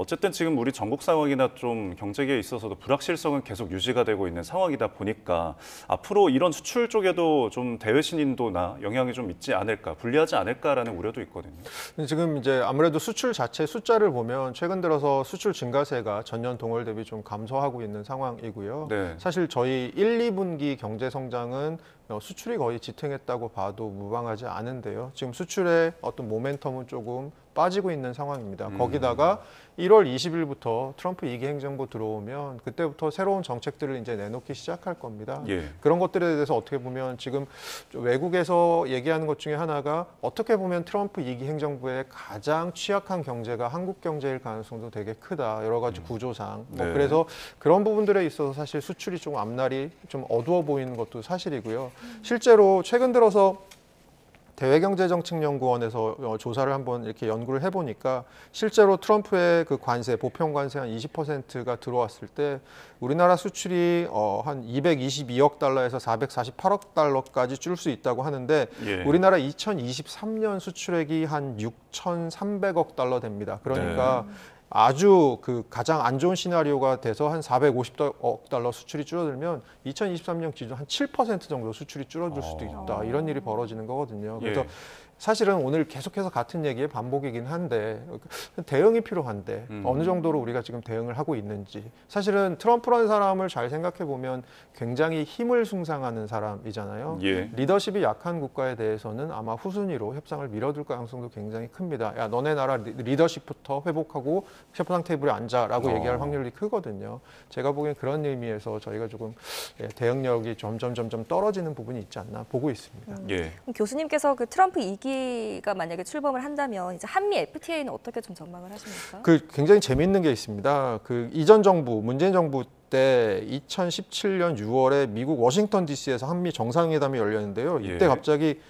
어쨌든 지금 우리 전국 상황이나 좀 경제계에 있어서도 불확실성은 계속 유지가 되고 있는 상황이다 보니까 앞으로 이런 수출 쪽에도 좀 대외 신인도나 영향이 좀 있지 않을까, 불리하지 않을까라는 우려도 있거든요. 지금 이제 아무래도 수출 자체 숫자를 보면 최근 들어서 수출 증가세가 전년 동월 대비 좀 감소하고 있는 상황이고요. 네. 사실 저희 1, 2분기 경제 성장은 수출이 거의 지탱했다고 봐도 무방하지 않은데요. 지금 수출의 어떤 모멘텀은 조금 빠지고 있는 상황입니다. 거기다가 1월 20일부터 트럼프 2기 행정부 들어오면 그때부터 새로운 정책들을 이제 내놓기 시작할 겁니다. 예. 그런 것들에 대해서 어떻게 보면 지금 외국에서 얘기하는 것 중에 하나가 어떻게 보면 트럼프 2기 행정부의 가장 취약한 경제가 한국 경제일 가능성도 되게 크다. 여러 가지 구조상. 네. 그래서 그런 부분들에 있어서 사실 수출이 좀 앞날이 좀 어두워 보이는 것도 사실이고요. 실제로 최근 들어서 대외경제정책연구원에서 조사를 한번 이렇게 연구를 해보니까 실제로 트럼프의 그 관세, 보편 관세 한 20%가 들어왔을 때 우리나라 수출이 한 222억 달러에서 448억 달러까지 줄 수 있다고 하는데 예. 우리나라 2023년 수출액이 한 6,300억 달러 됩니다. 그러니까 아주 그 가장 안 좋은 시나리오가 돼서 한 450억 달러 수출이 줄어들면 2023년 기준 한 7% 정도 수출이 줄어들 수도 있다. 이런 일이 벌어지는 거거든요. 그래서 예. 사실은 오늘 계속해서 같은 얘기의 반복이긴 한데 대응이 필요한데 어느 정도로 우리가 지금 대응을 하고 있는지 사실은 트럼프라는 사람을 잘 생각해 보면 굉장히 힘을 숭상하는 사람이잖아요. 예. 리더십이 약한 국가에 대해서는 아마 후순위로 협상을 밀어둘 가능성도 굉장히 큽니다. 야, 너네 나라 리더십부터 회복하고 협상 테이블에 앉아라고 얘기할 확률이 크거든요. 제가 보기엔 그런 의미에서 저희가 조금 대응력이 점점 떨어지는 부분이 있지 않나 보고 있습니다. 예. 교수님께서 그 트럼프 2기가 만약에 출범을 한다면 이제 한미 FTA는 어떻게 좀 전망을 하십니까? 그 굉장히 재미있는 게 있습니다. 그 이전 정부, 문재인 정부 때 2017년 6월에 미국 워싱턴 DC에서 한미 정상회담이 열렸는데요. 이때 예. 갑자기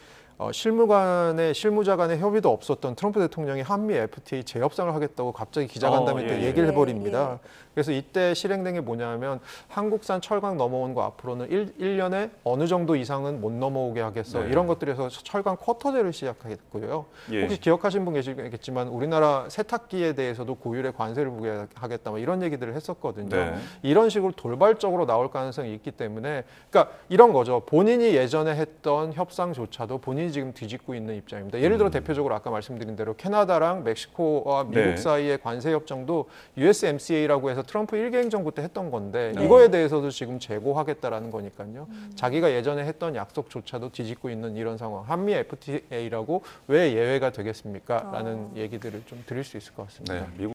실무자 간의 협의도 없었던 트럼프 대통령이 한미 FTA 재협상을 하겠다고 갑자기 기자간담회 때 예. 얘기를 해버립니다. 그래서 이때 실행된 게 뭐냐면 한국산 철강 넘어오는 거 앞으로는 1년에 어느 정도 이상은 못 넘어오게 하겠어. 네. 이런 것들에서 철강 쿼터제를 시작했고요. 예. 혹시 기억하신 분 계시겠지만 우리나라 세탁기에 대해서도 고율의 관세를 부과하겠다. 뭐 이런 얘기들을 했었거든요. 네. 이런 식으로 돌발적으로 나올 가능성이 있기 때문에 그러니까 이런 거죠. 본인이 예전에 했던 협상조차도 본인이 지금 뒤집고 있는 입장입니다. 예를 들어 대표적으로 아까 말씀드린 대로 캐나다랑 멕시코와 미국 네. 사이의 관세 협정도 USMCA라고 해서 트럼프 1기 행정부 때 했던 건데 이거에 대해서도 지금 재고하겠다라는 거니까요. 자기가 예전에 했던 약속조차도 뒤집고 있는 이런 상황. 한미 FTA라고 왜 예외가 되겠습니까? 라는 얘기들을 좀 드릴 수 있을 것 같습니다. 네. 미국